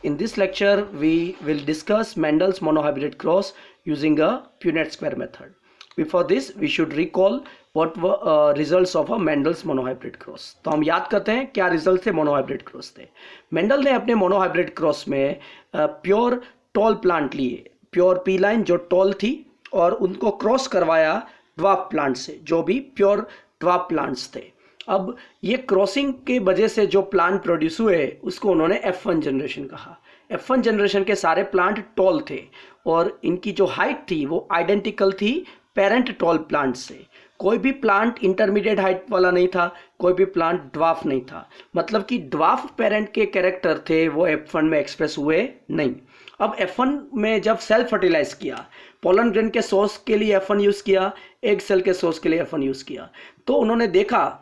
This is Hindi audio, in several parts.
In this lecture, we will discuss Mendel's monohybrid cross using a Punnett square method. Before this, we should recall what were results of a Mendel's monohybrid cross. तो हम याद करते हैं क्या रिजल्ट थे मोनोहाइब्रिड क्रॉस थे. मेंडल ने अपने मोनोहाइब्रिड क्रॉस में प्योर टॉल प्लांट लिए, प्योर पी लाइन जो टॉल थी, और उनको क्रॉस करवाया ड्वार्फ प्लांट से जो भी प्योर ड्वार्फ प्लांट्स थे. अब ये क्रॉसिंग के वजह से जो प्लांट प्रोड्यूस हुए उसको उन्होंने F1 जनरेशन कहा. F1 जनरेशन के सारे प्लांट टॉल थे और इनकी जो हाइट थी वो आइडेंटिकल थी पेरेंट टॉल प्लांट से. कोई भी प्लांट इंटरमीडिएट हाइट वाला नहीं था, कोई भी प्लांट ड्वार्फ नहीं था. मतलब कि ड्वार्फ पेरेंट के कैरेक्टर थे वो F1 में एक्सप्रेस हुए नहीं. अब F1 में जब सेल फर्टिलाइज किया, पोलन ग्रेन के सोर्स के लिए F1 यूज़ किया, एग सेल के सोर्स के लिए F1 यूज़ किया, तो उन्होंने देखा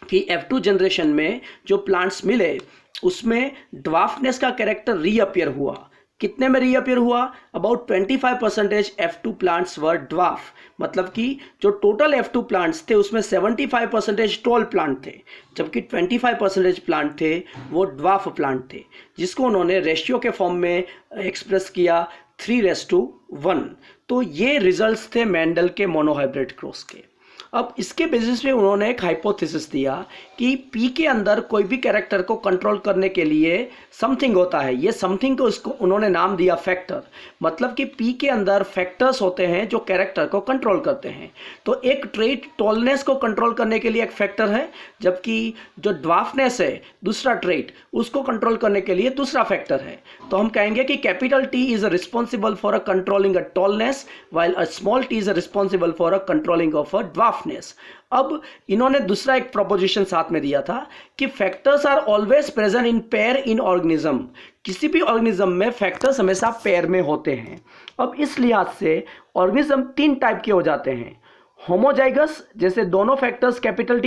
कि F2 जनरेशन में जो प्लांट्स मिले उसमें ड्वार्फनेस का कैरेक्टर रीअपियर हुआ. कितने में रीअपियर हुआ? About 25% F2 plants were dwarf. मतलब कि जो टोटल F2 प्लांट्स थे उसमें 75% टॉल प्लांट थे, जबकि 25% प्लांट थे वो ड्वार्फ प्लांट थे, जिसको उन्होंने रेशियो के फॉर्म में एक्सप्रेस किया 3:1. तो ये रिजल्ट्स थे मेंडल के मोनोहाइब्रिड क्रॉस के. अब इसके बेसिस पे उन्होंने एक हाइपोथेसिस दिया कि पी के अंदर कोई भी कैरेक्टर को कंट्रोल करने के लिए समथिंग होता है. ये समथिंग को इसको उन्होंने नाम दिया फैक्टर. मतलब कि पी के अंदर फैक्टर्स होते हैं जो कैरेक्टर को कंट्रोल करते हैं. तो एक ट्रेट टॉलनेस को कंट्रोल करने के लिए एक फैक्टर है, जबकि जो ड्वार्फनेस है दूसरा ट्रेट, उसको कंट्रोल करने के लिए दूसरा फैक्टर है. तो हम कहेंगे कि capital T is responsible for a controlling a tallness while a small T is responsible for a controlling of a dwarf. अब इन्होंने दूसरा एक प्रोपोजिशन साथ में दिया था कि factors are always present in pair in organism. किसी भी ऑर्गेनिज्म में फैक्टर्स हमेशा पेयर में होते हैं. अब इस लिहाज से ऑर्गेनिज्म तीन टाइप के हो जाते हैं. होमोजाइगस, जैसे दोनों फैक्टर्स कैपिटल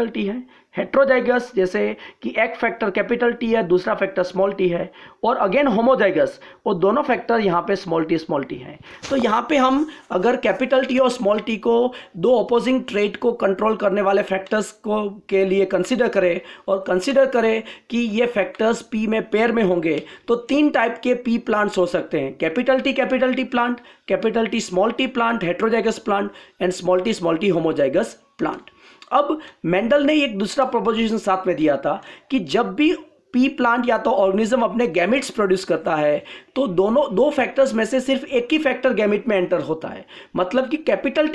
टी है. हेट्रोजाइगस, जैसे कि एक फैक्टर कैपिटल टी है, दूसरा फैक्टर स्मॉल टी है. और अगेन होमोजाइगस, वो दोनों फैक्टर यहाँ पे स्मॉल टी है. तो यहाँ पे हम अगर कैपिटल टी और स्मॉल टी को दो अपोजिंग ट्रेट को कंट्रोल करने वाले फैक्टर्स को के लिए कंसीडर करें और कंसीडर करें कि ये फैक्टर्स पी में पेयर में होंगे, तो तीन टाइप के पी प्लांट्स हो सकते हैं. Capital T plant, capital T small T plant, heterozygous plant, and small T homozygous plant. अब मेंडल ने एक दूसरा प्रोपोजिशन साथ में दिया था कि जब भी पी प्लांट या तो ऑर्गेनिज्म अपने गैमेट्स प्रोड्यूस करता है तो दो फैक्टर्स में से सिर्फ एक ही फैक्टर गैमेट में एंटर होता है. मतलब कि कैपिटल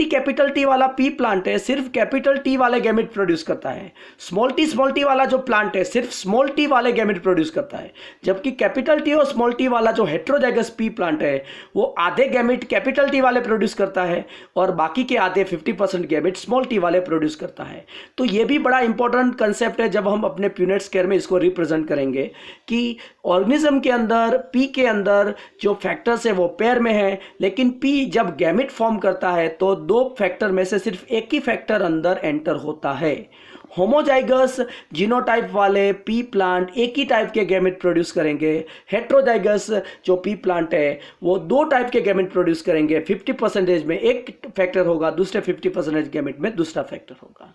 टी वाला पी प्लांट है सिर्फ कैपिटल टी वाले गैमेट प्रोड्यूस करता है. स्मॉल टी वाला जो प्लांट है सिर्फ स्मॉल टी वाले गैमेट प्रोड्यूस करता है. जबकि कैपिटल टी और स्मॉल टी वाला जो हेट्रोजाइगस पी प्लांट है वो आधे गैमेट कैपिटल टी वाले प्रोड्यूस करता है और बाकी के आधे 50% गैमेट स्मॉल टी वाले प्रोड्यूस करता है. तो ये भी बड़ा इंपॉर्टेंट कंसेप्ट है जब हम अपने प्यूनेट स्क्वायर में इसको रिप्रेजेंट करेंगे कि ऑर्गेनिज्म के अंदर पी के अंदर जो फैक्टर्स है वो पेयर में है, लेकिन पी जब गैमेट फॉर्म करता है तो दो फैक्टर में से सिर्फ एक ही फैक्टर अंदर एंटर होता है. होमोजाइगस जीनोटाइप वाले पी प्लांट एक ही टाइप के गैमेट प्रोड्यूस करेंगे. हेट्रोजाइगस जो पी प्लांट है वो दो टाइप के गैमेट प्रोड्यूस करेंगे. 50% में एक फैक्टर होगा, दूसरे 50% गैमेट में दूसरा फैक्टर होगा.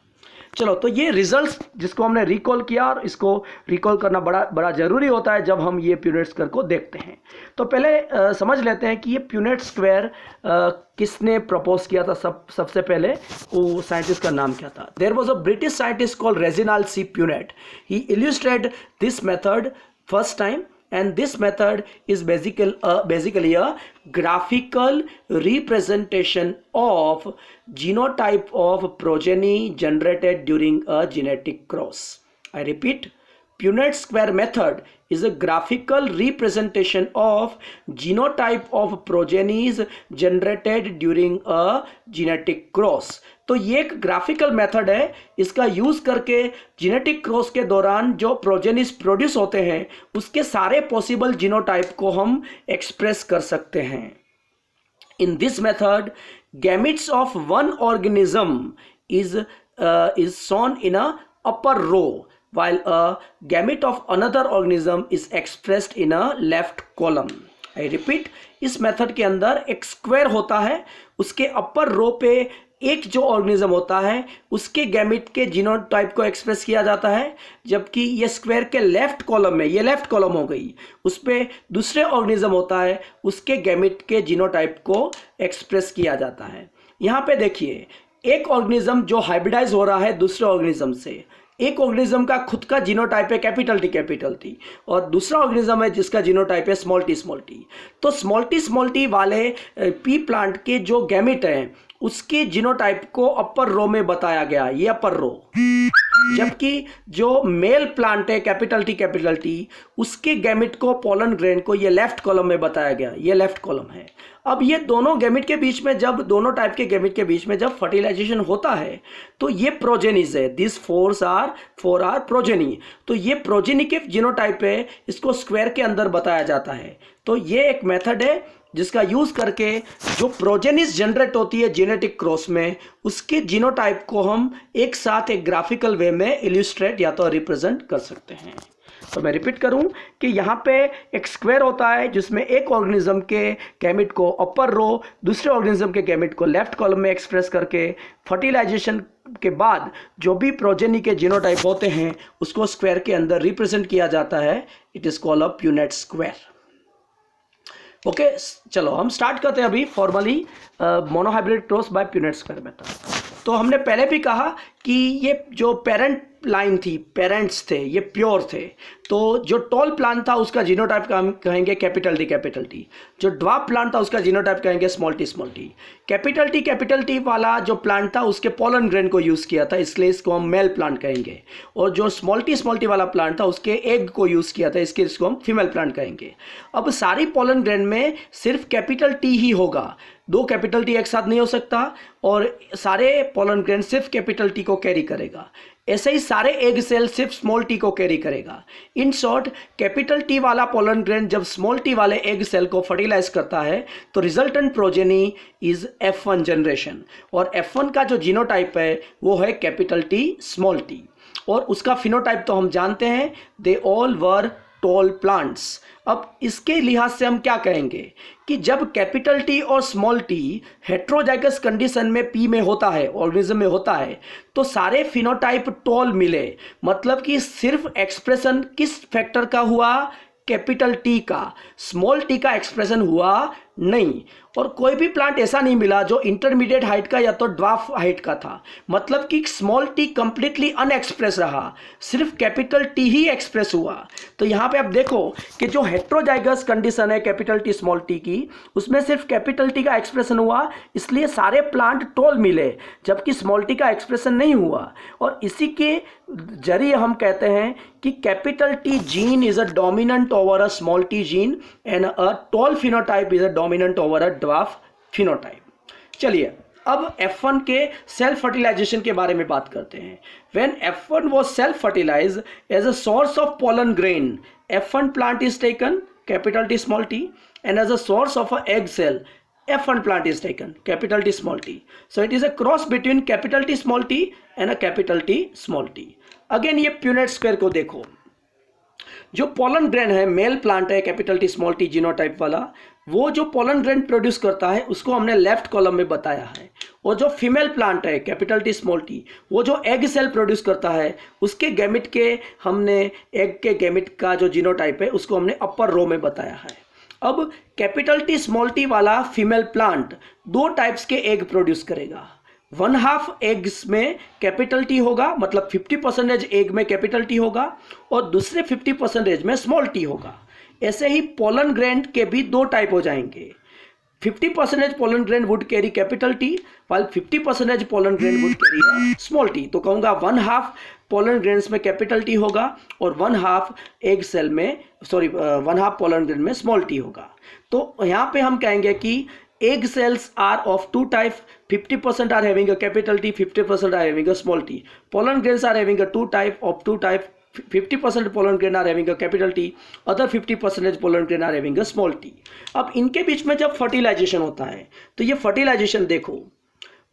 चलो, तो ये रिजल्ट्स जिसको हमने रिकॉल किया, और इसको रिकॉल करना बड़ा ज़रूरी होता है जब हम ये प्यूनेट स्क्वायर को देखते हैं. तो पहले समझ लेते हैं कि ये प्यूनेट स्क्वायर किसने प्रपोज किया था. सबसे पहले वो साइंटिस्ट का नाम क्या था. There was a British scientist called Reginald C Punnett. He illustrated this method first time, and this method is basically a graphical representation of genotype of progeny generated during a genetic cross. I repeat, Punnett square method is a graphical representation of genotype of progenies generated during a genetic cross. तो ये एक ग्राफिकल मेथड है. इसका यूज करके जेनेटिक क्रॉस के दौरान जो प्रोजेनिस प्रोड्यूस होते हैं उसके सारे पॉसिबल जीनोटाइप को हम एक्सप्रेस कर सकते हैं. In this method gametes of one organism is shown in a upper row while a gamete of another organism is expressed in a left column. I repeat, इस मेथड के अंदर एक स्क्वायर होता है, उसके अपर रो पे एक जो ऑर्गेनिज्म होता है उसके गैमेट के जीनोटाइप को एक्सप्रेस किया जाता है, जबकि ये स्क्वायर के लेफ्ट कॉलम में, ये लेफ्ट कॉलम हो गई, उस पर दूसरे ऑर्गेनिज्म होता है उसके गैमेट के जीनोटाइप को एक्सप्रेस किया जाता है। यहाँ पे देखिए, एक ऑर्गेनिज्म जो हाइब्रिडाइज हो रहा है दूसरे ऑर्गेनिज्म से, एक ऑर्गेनिज्म का खुद का जीनोटाइप है कैपिटल टी और दूसरा ऑर्गेनिज्म है जिसका जीनोटाइप है स्मॉल टी। तो स्मॉल टी वाले पी प्लांट के जो गैमेट हैं उसके जीनोटाइप को अपर रो में बताया गया, ये अपर रो, जबकि जो मेल प्लांट है कैपिटल टी उसके गैमेट को, पोलन ग्रेन को, ये लेफ्ट कॉलम में बताया गया, ये लेफ्ट कॉलम है। अब ये दोनों गैमेट के बीच में, जब दोनों टाइप के गैमेट के बीच में जब फर्टिलाइजेशन होता है तो ये प्रोजेनिस है, दिस फोर आर प्रोजेनी। तो ये प्रोजेनी के जीनोटाइप है, इसको स्क्वायर के अंदर बताया जाता है। तो ये एक मेथड है जिसका यूज करके जो प्रोजेनिस जनरेट होती है जेनेटिक क्रॉस में, उसके जीनोटाइप को हम एक साथ एक ग्राफिकल वे में इल्यूस्ट्रेट या तो रिप्रेजेंट कर सकते हैं। तो मैं रिपीट करूं कि यहाँ पे एक स्क्वायर होता है जिसमें एक ऑर्गेनिज्म के गैमेट को अपर रो, दूसरे ऑर्गेनिज्म के गैमेट को लेफ्ट कॉलम में एक्सप्रेस करके फर्टिलाइजेशन के बाद जो भी प्रोजेनी के जीनोटाइप होते हैं उसको स्क्वायर के अंदर रिप्रेजेंट किया जाता है। It is called a Punnett square. Okay, चलो हम स्टार्ट करते हैं अभी formally monohybrid cross bye Punnett square method. तो हमने पहले भी कहा कि ये जो पेरेंट लाइन थी, पेरेंट्स थे, ये प्योर थे। तो जो टॉल प्लांट था उसका जीनोटाइप का हम कहेंगे कैपिटल टी। जो ड्वार्फ प्लांट था उसका जीनोटाइप कहेंगे स्मॉल टी। कैपिटल टी वाला जो प्लांट था उसके पोलन ग्रेन को यूज़ किया था, इसलिए इसको हम मेल प्लांट कहेंगे। और जो स्मॉल टी वाला प्लांट था उसके एग को यूज़ किया था, इसके इसको हम फीमेल प्लांट कहेंगे। अब सारी पोलन ग्रेन में सिर्फ कैपिटल टी ही होगा, दो कैपिटल टी एक साथ नहीं हो सकता, और सारे पोलन ग्रेन सिर्फ कैपिटल टी को कैरी करेगा। ऐसे ही सारे एग सेल सिर्फ स्मॉल टी को कैरी करेगा। इन शॉर्ट, कैपिटल टी वाला पोलन ग्रेन जब स्मॉल टी वाले एग सेल को फर्टिलाइज करता है तो resultant progeny is F1 generation, और F1 का जो जीनोटाइप है वो है कैपिटल टी स्मॉल टी, और उसका फिनोटाइप तो हम जानते हैं, they all were tall plants. अब इसके लिहाज से हम क्या कहेंगे कि जब कैपिटल टी और स्मॉल टी हेट्रोजाइगस कंडीशन में पी में होता है, ऑर्गेनिज्म में होता है, तो सारे फिनोटाइप टॉल मिले, मतलब कि सिर्फ एक्सप्रेशन किस फैक्टर का हुआ, कैपिटल टी का, स्मॉल टी का एक्सप्रेशन हुआ नहीं। और कोई भी प्लांट ऐसा नहीं मिला जो इंटरमीडिएट हाइट का या तो ड्वार्फ हाइट का था, मतलब कि स्मॉल टी कंप्लीटली अनएक्सप्रेस रहा, सिर्फ कैपिटल टी ही एक्सप्रेस हुआ। तो यहाँ पे आप देखो कि जो हेट्रोजाइगस कंडीशन है कैपिटल टी स्मॉल टी की, उसमें सिर्फ कैपिटल टी का एक्सप्रेशन हुआ, इसलिए सारे प्लांट टॉल मिले, जबकि स्मॉल टी का एक्सप्रेशन नहीं हुआ। और इसी के जरिए हम कहते हैं कि capital T gene is a dominant over a small T gene and a tall phenotype is a dominant over a dwarf phenotype. चलिए अब F1 के सेल्फ फर्टिलाइजेशन के बारे में बात करते हैं। When F1 was self fertilized as a source of pollen grain, F1 plant is taken, capital T small t, and as a source of an egg cell, F1 plant is taken, capital T small t. So it is a cross between capital T small t and a capital T small t. Again ये प्यूनेट स्क्वायर को देखो, जो पोलन ग्रेन है, मेल प्लांट है capital T small T genotype वाला, वो जो पोलन ग्रेन प्रोड्यूस करता है उसको हमने लेफ्ट कॉलम में बताया है। और जो फीमेल प्लांट है कैपिटल टी स्मॉल टी, वो जो एग सेल प्रोड्यूस करता है उसके गैमेट के, हमने एग के गैमेट का जो जीनोटाइप है उसको हमने अपर रो में बताया है। अब कैपिटल टी स्मॉल टी वाला फीमेल प्लांट दो टाइप्स के एग प्रोड्यूस करेगा। 1/2 एग्स में कैपिटल टी होगा, मतलब 50% एग में कैपिटल टी होगा, और दूसरे 50% में स्मॉल टी होगा। ऐसे ही पोलन ग्रेन के भी दो टाइप हो जाएंगे। 50% pollen grain would carry capital T, while 50% pollen grain would carry small T. तो कहूँगा 1/2 पोलन ग्रेन्स में कैपिटल टी होगा और 1/2 एग सेल में, 1/2 पोलन ग्रेन में स्मॉल टी होगा। तो यहाँ पे हम कहेंगे कि egg cells are of two type, 50% are having a capital T, 50% are having a small t. Pollen grains are having a two type, 50% pollen grain are having a capital T, other 50% pollen grain are having a small t. अब इनके बीच में जब फर्टिलाइजेशन होता है तो ये फर्टिलाइजेशन देखो,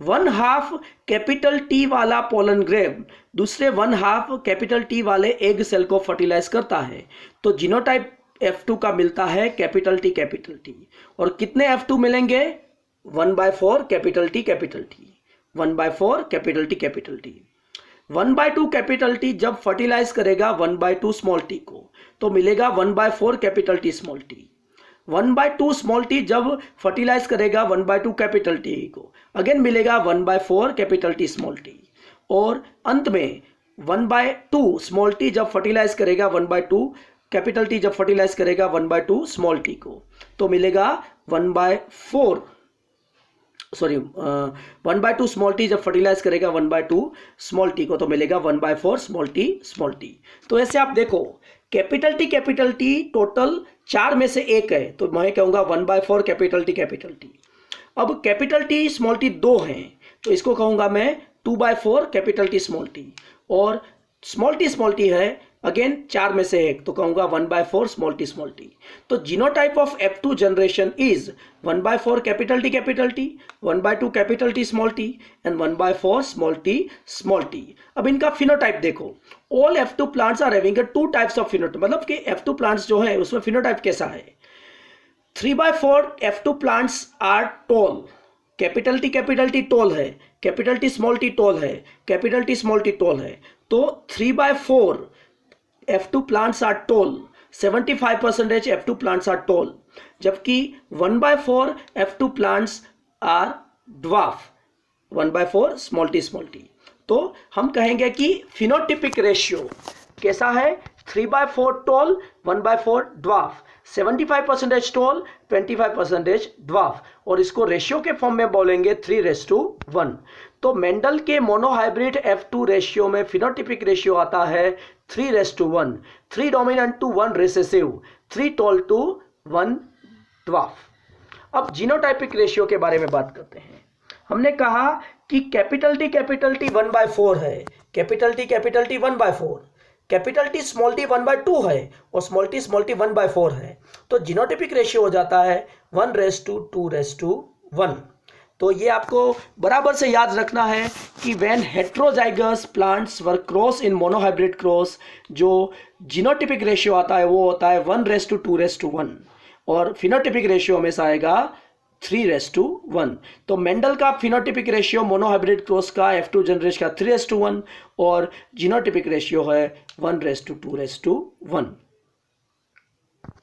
1/2 कैपिटल टी वाला पोलन ग्रेन दूसरे 1/2 कैपिटल टी वाले एग सेल को फर्टिलाइज करता है, तो जीनोटाइप F2 का मिलता है कैपिटल टी। और कितने F2 मिलेंगे? 1/4 capital T. 1/4 capital T. 1/2 capital T जब फर्टिलाइज करेगा 1/2 स्मॉल टी को तो मिलेगा 1/4 capital T small T. 1/2 small T जब फर्टिलाइज करेगा 1/2 कैपिटल टी को अगेन मिलेगा 1/4 कैपिटल टी स्मॉल टी। और अंत में 1/2 स्मॉल टी जब फर्टिलाइज करेगा 1/2 कैपिटल टी जब फर्टिलाइज करेगा 1/2 स्मॉल टी को तो मिलेगा 1/2 स्मॉल टी जब फर्टिलाइज करेगा 1/2 स्मॉल टी को तो मिलेगा 1/4 स्मॉल टी। तो ऐसे आप देखो कैपिटल टी टोटल 4 में से एक है तो मैं कहूँगा 1/4 कैपिटल टी। अब कैपिटल टी स्मॉल टी 2 हैं तो इसको कहूँगा मैं 2/4 कैपिटल टी स्मॉल टी। और स्मॉल टी है अगेन 4 में से एक तो कहूँगा 1/4 स्मॉल टी। तो genotype of F2 generation is 1/4 capital T 1/2 capital T small T and 1/4 small T. अब इनका फिनोटाइप देखो, all F2 plants are having 2 types of phenotype, मतलब कि F2 प्लांट्स जो है उसमें फिनोटाइप कैसा है। 3/4 F2 plants are tall, capital T tall है, capital T small T tall है, capital T small T tall है। तो 3/4 F2 plants are tall, 75% F2 plants are tall, जबकि 1/4 F2 plants are dwarf, 1/4 small T. तो हम कहेंगे कि फिनोटिपिक रेशियो कैसा है, 3/4 टॉल, 1/4 ड्वार्फ, 75% टॉल, 25% ड्वार्फ, और इसको रेशियो के फॉर्म में बोलेंगे 3:1। तो मेंडल के मोनोहाइब्रिड F2 रेशियो में फिनोटिपिक रेशियो आता है 3:1, 3 dominant to 1 recessive, 3 tall to 1 dwarf. अब जीनोटाइपिक रेशियो के बारे में बात करते हैं। हमने कहा कि कैपिटल टी 1/4 है, capital T 1/4, capital T small T 1/2 है और स्मॉल टी 1/4 है। तो जीनोटाइपिक रेशियो हो जाता है 1:2:1। तो ये आपको बराबर से याद रखना है कि when heterozygous plants were cross in monohybrid cross, जो जीनोटाइपिक रेशियो आता है वो होता है 1:2:1 और फिनोटाइपिक रेशियो हमेशा आएगा 3:1। तो मेंडल का फिनोटाइपिक रेशियो मोनोहाइब्रिड क्रॉस का F2 जनरेशन का 3:1 और जीनोटाइपिक रेशियो है 1:2:1।